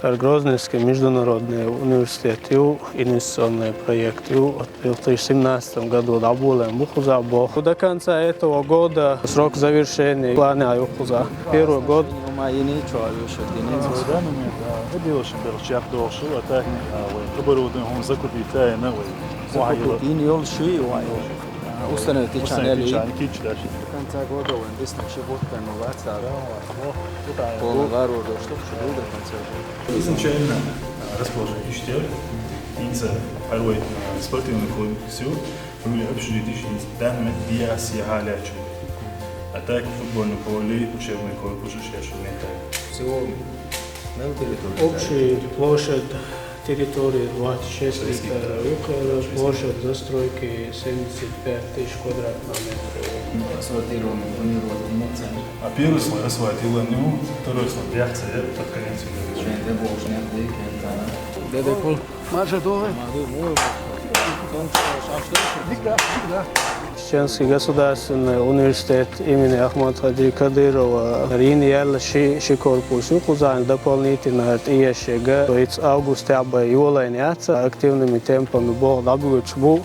Грозненский международный университет инвестиционные проекты в 2017 году добавляем Ухуза. До конца этого года срок завершения плана Ухуза. Первый год. Ustane tičaneli. Kanca gotovo, desno će potpuno vacada. Полугару, что ж будет концерт. Изначально расположен Иштер, Инца, Арвой, спортивную коллекцию, были общежития, там биаси халячу. А так футбольный поле, учебный корпус, шешенный. Всего на территории. Общая площадь территории 26 гектаров, площадь застройки 75 тысяч квадратных метров. Асфальтированный, бронированный центр. А первый слой асфальтированный, второй слой реакция под конец года. Дедекул. Маржа доллар. Чеченский государственный университет имени Ахмада Хаджи Кадырова Риньял корпус Ухузан дополнительно ИЕШГ, то есть август июля активными темпами был добычу.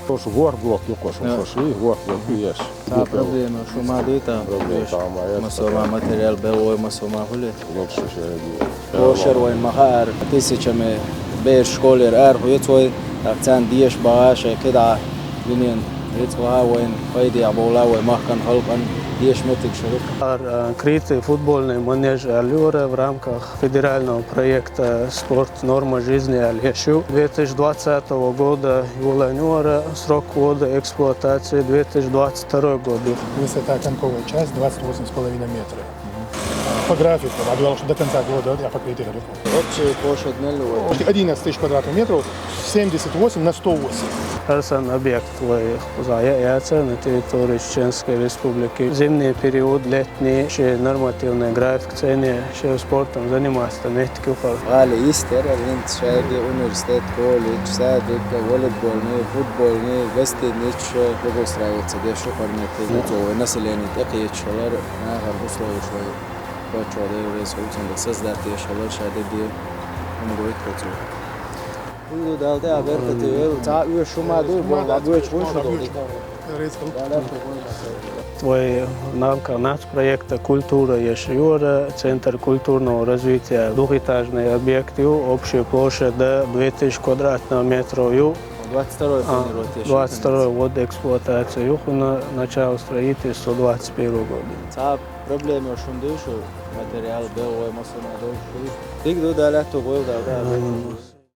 Проблема, что мадита, массовый материал белой массовый хули. Пошервой махар тысячами беш школер архуецой акцент диеш багаж كده لينين ريتوا وين فايدي ابولا ومحكن خلقن ديش метик широк. Открытый футбольный манеж Алюра в рамках федерального проекта «Спорт. Норма жизни Алешу» 2020 года июля, срок ввода эксплуатации 2022 год. Высота конковая часть 28,5 метра. По графику, объявил, что до конца года я покрытие горю. Общая площадь нелюбая. 11 тысяч квадратных метров, 78 на 108. Арсан объект заявляется на территории Чеченской Республики. Зимний период, летний, нормативный график цены, спортом заниматься не только. Али истер, инт шаги университет, колледж, садик, волейбольный, футбольный, гостиниц, благоустраивается, где шухарники, лицовое население, такие человек, условия швы. Почваде резолюцияны создать yaşalar şadedi umuruyet koçu. Bu dalda haberketi ta uyuşmadı bu bagüç koşudu. Твой нацпроекта «Культура Ешиора», Центр культурного развития, двухэтажный объект, общая площадь до 2000 квадратных метров. 22 год эксплуатации, начало строительства 21 года. Проблема шундышу, материал белый, массовый. Ты где далеко был, да?